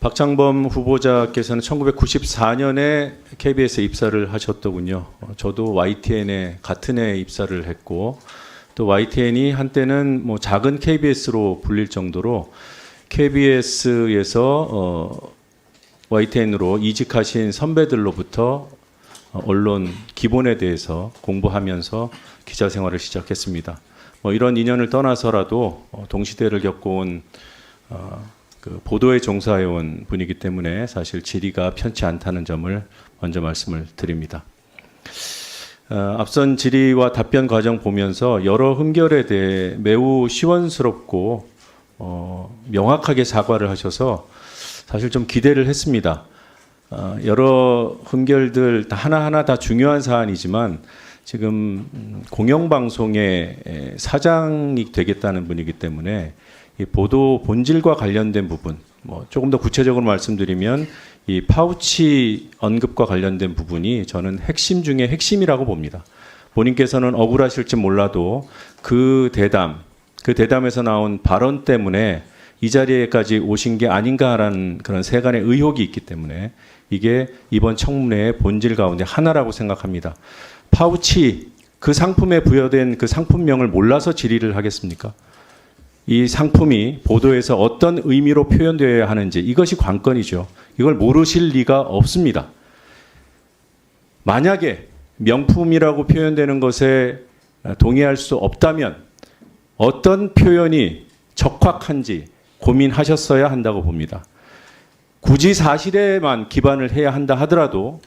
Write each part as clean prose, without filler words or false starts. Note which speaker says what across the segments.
Speaker 1: 박창범 후보자께서는 1994년에 KBS에 입사를 하셨더군요. 저도 YTN에 같은 해 입사를 했고 또 YTN이 한때는 뭐 작은 KBS로 불릴 정도로 KBS에서 YTN으로 이직하신 선배들로부터 언론 기본에 대해서 공부하면서 기자 생활을 시작했습니다. 뭐 이런 인연을 떠나서라도 동시대를 겪어온 그 보도에 종사해온 분이기 때문에 사실 질의가 편치 않다는 점을 먼저 말씀을 드립니다. 앞선 질의와 답변 과정 보면서 여러 흠결에 대해 매우 시원스럽고 명확하게 사과를 하셔서 사실 좀 기대를 했습니다. 여러 흠결들 하나하나 다 중요한 사안이지만 지금 공영방송의 사장이 되겠다는 분이기 때문에 이 보도 본질과 관련된 부분, 뭐 조금 더 구체적으로 말씀드리면 이 파우치 언급과 관련된 부분이 저는 핵심 중에 핵심이라고 봅니다. 본인께서는 억울하실지 몰라도 그 대담에서 나온 발언 때문에 이 자리에까지 오신 게 아닌가라는 그런 세간의 의혹이 있기 때문에 이게 이번 청문회의 본질 가운데 하나라고 생각합니다. 파우치, 그 상품에 부여된 그 상품명을 몰라서 질의를 하겠습니까? 이 상품이 보도에서 어떤 의미로 표현되어야 하는지 이것이 관건이죠. 이걸 모르실 리가 없습니다. 만약에 명품이라고 표현되는 것에 동의할 수 없다면 어떤 표현이 적확한지 고민하셨어야 한다고 봅니다. 굳이 사실에만 기반을 해야 한다 하더라도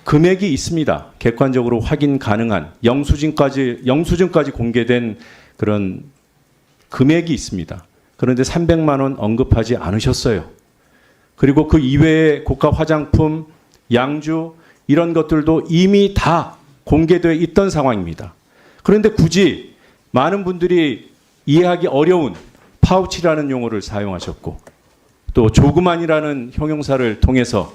Speaker 1: 금액이 있습니다. 객관적으로 확인 가능한 영수증까지 공개된 그런 금액이 있습니다. 그런데 300만 원 언급하지 않으셨어요. 그리고 그 이외의 고가 화장품, 양주 이런 것들도 이미 다 공개되어 있던 상황입니다. 그런데 굳이 많은 분들이 이해하기 어려운 파우치라는 용어를 사용하셨고 또 조그만이라는 형용사를 통해서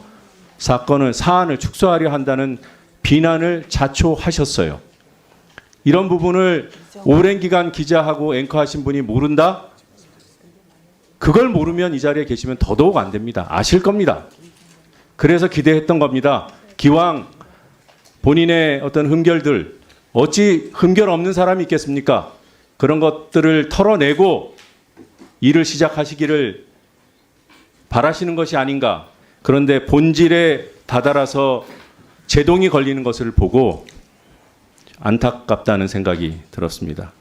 Speaker 1: 사안을 축소하려 한다는 비난을 자초하셨어요. 이런 부분을 오랜 기간 기자하고 앵커하신 분이 모른다? 그걸 모르면 이 자리에 계시면 더더욱 안 됩니다. 아실 겁니다. 그래서 기대했던 겁니다. 기왕 본인의 어떤 흠결들, 어찌 흠결 없는 사람이 있겠습니까? 그런 것들을 털어내고 일을 시작하시기를 바라시는 것이 아닌가. 그런데 본질에 다다라서 제동이 걸리는 것을 보고 안타깝다는 생각이 들었습니다.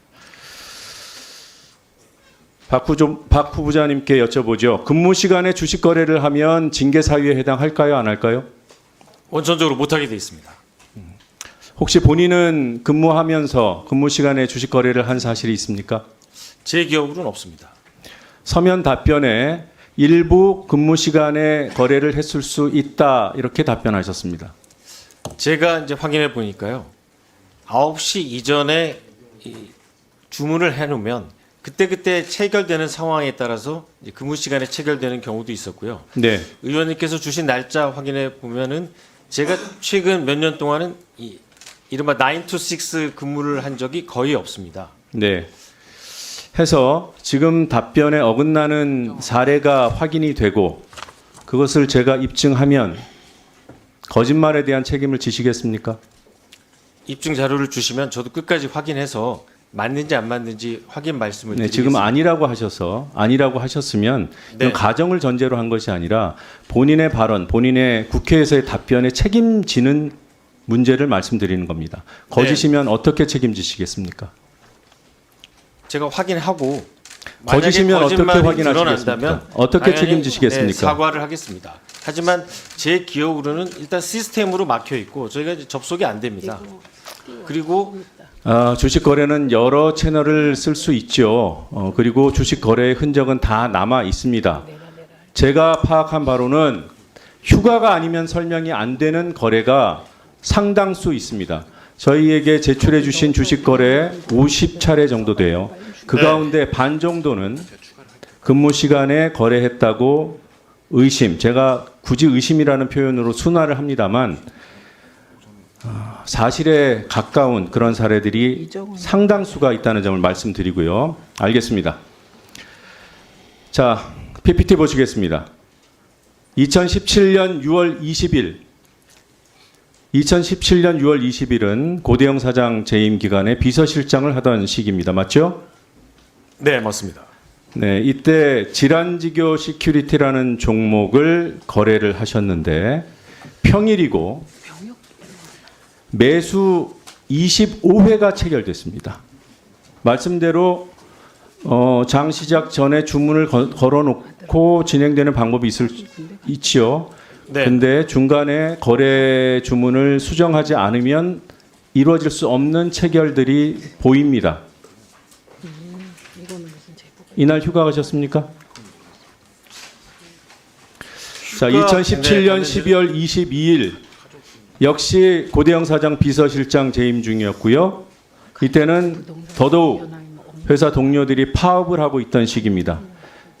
Speaker 1: 박 후보자님께 여쭤보죠. 근무 시간에 주식 거래를 하면 징계 사유에 해당할까요? 안 할까요?
Speaker 2: 원천적으로 못하게 돼 있습니다.
Speaker 1: 혹시 본인은 근무하면서 근무 시간에 주식 거래를 한 사실이 있습니까?
Speaker 2: 제 기억으로는 없습니다.
Speaker 1: 서면 답변에 일부 근무 시간에 거래를 했을 수 있다 이렇게 답변하셨습니다.
Speaker 2: 제가 이제 확인해 보니까요. 9시 이전에 주문을 해놓으면 그때 체결되는 상황에 따라서 이제 근무 시간에 체결되는 경우도 있었고요.
Speaker 1: 네.
Speaker 2: 의원님께서 주신 날짜 확인해 보면은 제가 최근 몇 년 동안은 이른바 9 to 6 근무를 한 적이 거의 없습니다.
Speaker 1: 네. 해서 지금 답변에 어긋나는 사례가 확인이 되고 그것을 제가 입증하면 거짓말에 대한 책임을 지시겠습니까?
Speaker 2: 입증 자료를 주시면 저도 끝까지 확인해서 맞는지 안 맞는지 확인 말씀을
Speaker 1: 네,
Speaker 2: 드리겠습니다.
Speaker 1: 지금 아니라고 하셨으면
Speaker 2: 네.
Speaker 1: 이건 가정을 전제로 한 것이 아니라 본인의 발언, 본인의 국회에서의 답변에 책임지는 문제를 말씀드리는 겁니다. 거짓이면 어떻게 책임지시겠습니까?
Speaker 2: 제가 확인하고
Speaker 1: 거짓이면 어떻게
Speaker 2: 거짓말이
Speaker 1: 확인하시겠습니까?
Speaker 2: 드러난다면
Speaker 1: 어떻게
Speaker 2: 당연히,
Speaker 1: 책임지시겠습니까?
Speaker 2: 네, 사과를 하겠습니다. 하지만 제 기억으로는 일단 시스템으로 막혀 있고 저희가 이제 접속이 안 됩니다. 그리고
Speaker 1: 주식 거래는 여러 채널을 쓸 수 있죠. 그리고 주식 거래의 흔적은 다 남아 있습니다. 제가 파악한 바로는 휴가가 아니면 설명이 안 되는 거래가 상당수 있습니다. 저희에게 제출해 주신 주식 거래 50차례 정도 돼요. 그 가운데 반 정도는 근무 시간에 거래했다고 제가 굳이 의심이라는 표현으로 순화를 합니다만 사실에 가까운 그런 사례들이 상당수가 있다는 점을 말씀드리고요. 알겠습니다. 자, PPT 보시겠습니다. 2017년 6월 20일 2017년 6월 20일은 고대영 사장 재임 기간에 비서실장을 하던 시기입니다. 맞죠?
Speaker 2: 네, 맞습니다.
Speaker 1: 네, 이때 질환지교 시큐리티라는 종목을 거래를 하셨는데 평일이고 매수 25회가 체결됐습니다. 말씀대로 장 시작 전에 주문을 걸어놓고 진행되는 방법이 있지요.
Speaker 2: 네.
Speaker 1: 근데 중간에 거래 주문을 수정하지 않으면 이루어질 수 없는 체결들이 보입니다. 이날 휴가 가셨습니까? 자, 2017년 12월 22일 역시 고대영 사장 비서실장 재임 중이었고요. 이때는 더더욱 회사 동료들이 파업을 하고 있던 시기입니다.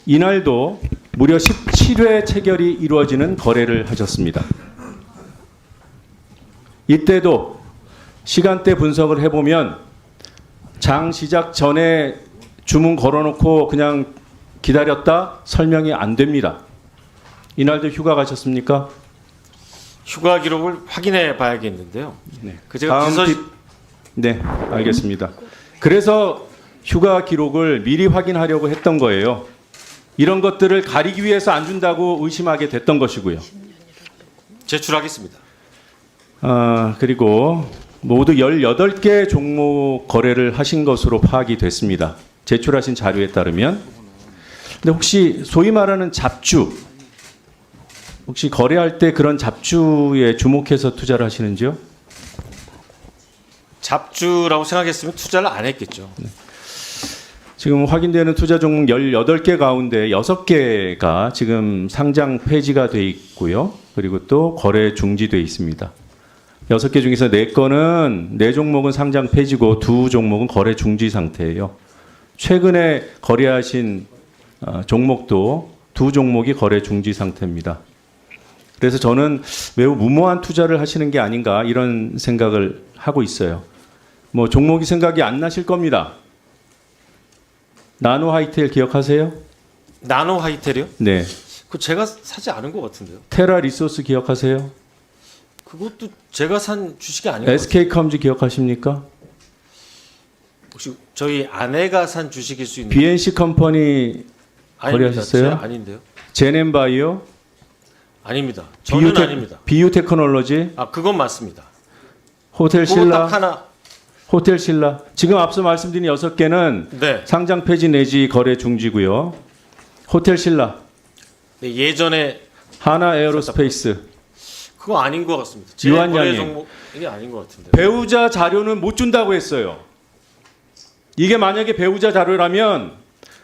Speaker 1: 이날도 무려 17회 체결이 이루어지는 거래를 하셨습니다. 이때도 시간대 분석을 해보면 장 시작 전에 주문 걸어놓고 그냥 기다렸다 설명이 안 됩니다. 이날도 휴가 가셨습니까?
Speaker 2: 휴가 기록을 확인해 봐야겠는데요.
Speaker 1: 네.
Speaker 2: 그 제가
Speaker 1: 네, 알겠습니다. 그래서 휴가 기록을 미리 확인하려고 했던 거예요. 이런 것들을 가리기 위해서 안 준다고 의심하게 됐던 것이고요.
Speaker 2: 제출하겠습니다.
Speaker 1: 그리고 모두 18개 종목 거래를 하신 것으로 파악이 됐습니다. 제출하신 자료에 따르면. 근데 혹시 소위 말하는 잡주, 혹시 거래할 때 그런 잡주에 주목해서 투자를 하시는지요?
Speaker 2: 잡주라고 생각했으면 투자를 안 했겠죠.
Speaker 1: 지금 확인되는 투자 종목 18개 가운데 6개가 지금 상장 폐지가 돼 있고요. 그리고 또 거래 중지돼 있습니다. 6개 중에서 4건은 4종목은 상장 폐지고 2종목은 거래 중지 상태예요. 최근에 거래하신 종목도 2종목이 거래 중지 상태입니다. 그래서 저는 매우 무모한 투자를 하시는 게 아닌가 이런 생각을 하고 있어요. 뭐 종목이 생각이 안 나실 겁니다. 나노 하이텔 기억하세요?
Speaker 2: 나노 하이텔이요?
Speaker 1: 네.
Speaker 2: 그 제가 사지 않은 것 같은데요.
Speaker 1: 테라 리소스 기억하세요?
Speaker 2: 그것도 제가 산 주식이 아닌 것 같아요.
Speaker 1: SK 컴즈 기억하십니까?
Speaker 2: 혹시 저희 아내가 산 주식일 수 있는?
Speaker 1: BNC 컴퍼니 거래하셨어요?
Speaker 2: 제가 아닌데요.
Speaker 1: 제넨바이오?
Speaker 2: 아닙니다. 저는 아닙니다.
Speaker 1: 비유 테크놀로지?
Speaker 2: 그건 맞습니다.
Speaker 1: 호텔
Speaker 2: 그거
Speaker 1: 신라?
Speaker 2: 딱 하나.
Speaker 1: 호텔 신라. 지금 앞서 말씀드린 6개는
Speaker 2: 네.
Speaker 1: 상장 폐지 내지 거래 중지고요. 호텔 신라,
Speaker 2: 네, 예전에
Speaker 1: 하나 에어로스페이스,
Speaker 2: 그거 아닌 것 같습니다. 제
Speaker 1: 유한양행.
Speaker 2: 거래 종목이 아닌 것 같은데.
Speaker 1: 배우자 자료는 못 준다고 했어요. 이게 만약에 배우자 자료라면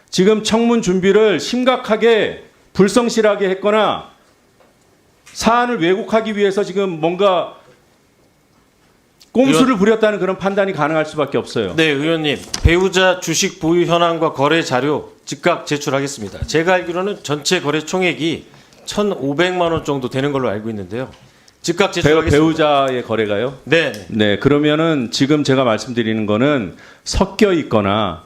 Speaker 1: 지금 청문 준비를 심각하게 불성실하게 했거나 사안을 왜곡하기 위해서 지금 뭔가 꼼수를 부렸다는 그런 판단이 가능할 수밖에 없어요.
Speaker 2: 네, 의원님. 배우자 주식 보유 현황과 거래 자료 즉각 제출하겠습니다. 제가 알기로는 전체 거래 총액이 1,500만 원 정도 되는 걸로 알고 있는데요. 즉각 제출하겠습니다.
Speaker 1: 배우자의 거래가요?
Speaker 2: 네.
Speaker 1: 네, 그러면은 지금 제가 말씀드리는 거는 섞여 있거나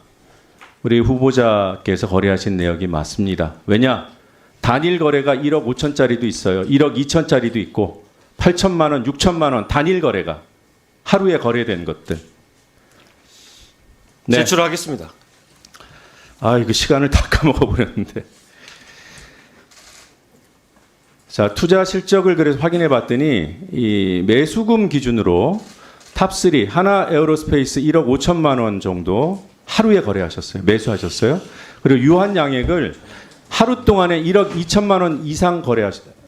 Speaker 1: 우리 후보자께서 거래하신 내역이 맞습니다. 왜냐? 단일 거래가 1억 5천짜리도 있어요. 1억 2천짜리도 있고 8천만 원, 6천만 원 단일 거래가 하루에 거래된 것들. 네.
Speaker 2: 제출하겠습니다.
Speaker 1: 이거 시간을 다 까먹어 버렸는데. 자, 투자 실적을 그래서 확인해 봤더니 이 매수금 기준으로 탑3 하나 에어로스페이스 1억 5천만 원 정도 하루에 거래하셨어요. 매수하셨어요. 그리고 유한 양액을 하루 동안에 1억 2천만 원 이상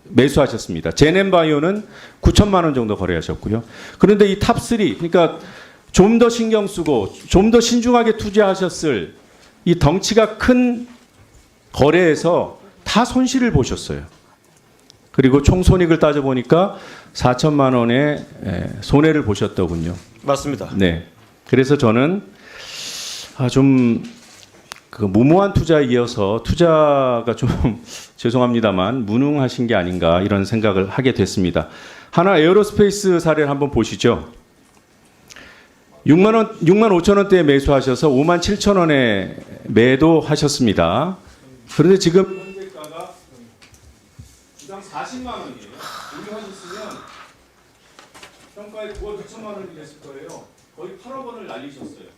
Speaker 1: 매수하셨습니다. 제넨바이오는 9천만 원 정도 거래하셨고요. 그런데 이 탑3, 그러니까 좀 더 신경 쓰고 좀 더 신중하게 투자하셨을 이 덩치가 큰 거래에서 다 손실을 보셨어요. 그리고 총 손익을 따져보니까 4천만 원의 손해를 보셨더군요.
Speaker 2: 맞습니다.
Speaker 1: 네. 그래서 저는 좀 그 무모한 투자에 이어서 투자가 좀 죄송합니다만 무능하신 게 아닌가 이런 생각을 하게 됐습니다. 하나 에어로스페이스 사례를 한번 보시죠. 6만 5천 원대에 매수하셔서 5만 7천 원에 매도하셨습니다. 그런데 지금 현재가가 주당 40만 원이에요. 보유하셨으면 평가에 9억 2천만 원이 됐을 거예요. 거의 8억 원을 날리셨어요.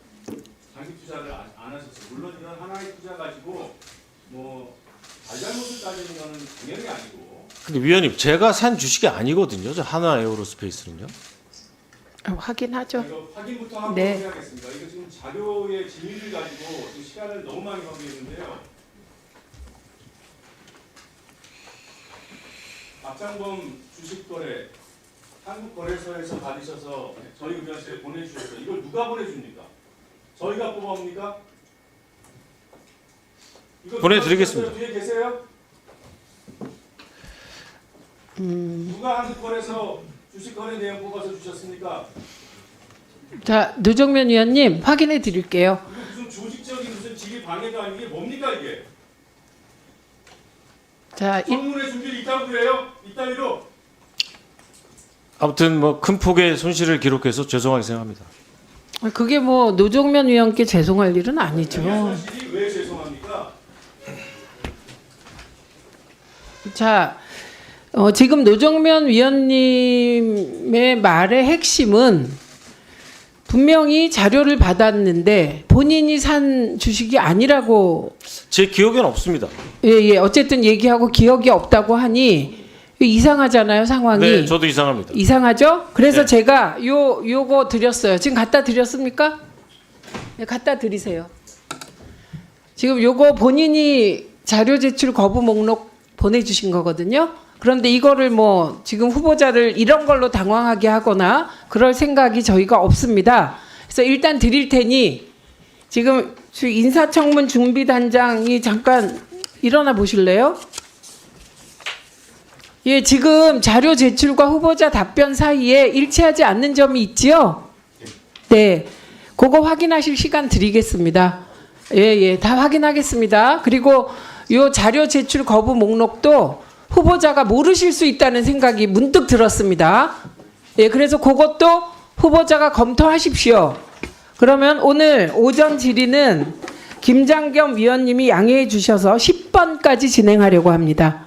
Speaker 1: 장기 투자를 안 하셨어요. 물론 이런 하나의 투자 가지고 뭐 잘잘못을 따지는 거는 당연히 아니고.
Speaker 2: 근데 위원님, 제가 산 주식이 아니거든요. 저 하나 에어로스페이스는요.
Speaker 3: 확인하죠.
Speaker 1: 이거 확인부터 한번
Speaker 3: 네.
Speaker 1: 해야겠습니다. 이거 지금 자료의 진위를 가지고 지금 시간을 너무 많이 허비했는데요. 박장범 주식거래 한국거래소에서 받으셔서 저희 의견실에 보내주셨어요. 이걸 누가 보내줍니까? 저희가 뽑아옵니까? 이거
Speaker 2: 보내드리겠습니다.
Speaker 1: 뒤에 계세요? 누가 한국거래소 주식거래 내용 뽑아서 주셨습니까?
Speaker 3: 자, 노정면 위원님 확인해 드릴게요.
Speaker 1: 이거 무슨 조직적인 무슨 지리 방해도 아니게 뭡니까 이게?
Speaker 3: 자,
Speaker 1: 청문회 준비를 이따위로 그래요? 이따위로?
Speaker 2: 아무튼 뭐 큰 폭의 손실을 기록해서 죄송하게 생각합니다.
Speaker 3: 그게 뭐 노정면 위원께 죄송할 일은 아니죠.
Speaker 1: 사실이 왜 죄송합니까?
Speaker 3: 자, 지금 노정면 위원님의 말의 핵심은 분명히 자료를 받았는데 본인이 산 주식이 아니라고
Speaker 2: 제 기억에는 없습니다.
Speaker 3: 예, 어쨌든 얘기하고 기억이 없다고 하니 이상하잖아요, 상황이.
Speaker 2: 네, 저도 이상합니다.
Speaker 3: 이상하죠? 그래서
Speaker 2: 네.
Speaker 3: 제가 요거 드렸어요. 지금 갖다 드렸습니까? 네, 갖다 드리세요. 지금 요거 본인이 자료 제출 거부 목록 보내주신 거거든요. 그런데 이거를 뭐 지금 후보자를 이런 걸로 당황하게 하거나 그럴 생각이 저희가 없습니다. 그래서 일단 드릴 테니 지금 인사청문 준비단장이 잠깐 일어나 보실래요? 예, 지금 자료 제출과 후보자 답변 사이에 일치하지 않는 점이 있지요? 네. 그거 확인하실 시간 드리겠습니다. 예, 다 확인하겠습니다. 그리고 요 자료 제출 거부 목록도 후보자가 모르실 수 있다는 생각이 문득 들었습니다. 예, 그래서 그것도 후보자가 검토하십시오. 그러면 오늘 오전 질의는 김장겸 위원님이 양해해 주셔서 10번까지 진행하려고 합니다.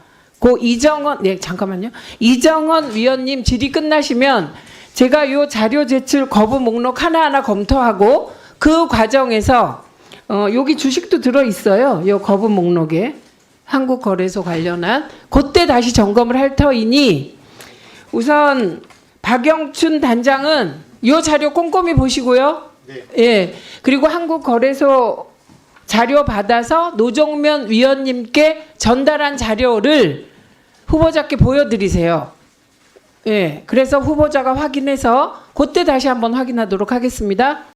Speaker 3: 잠깐만요. 이정원 위원님 질의 끝나시면 제가 요 자료 제출 거부 목록 하나하나 검토하고 그 과정에서 여기 주식도 들어 있어요. 요 거부 목록에 한국거래소 관련한 그때 다시 점검을 할 터이니 우선 박영춘 단장은 요 자료 꼼꼼히 보시고요.
Speaker 2: 네.
Speaker 3: 예. 그리고 한국거래소 자료 받아서 노정면 위원님께 전달한 자료를 후보자께 보여드리세요. 예. 그래서 후보자가 확인해서 그때 다시 한번 확인하도록 하겠습니다.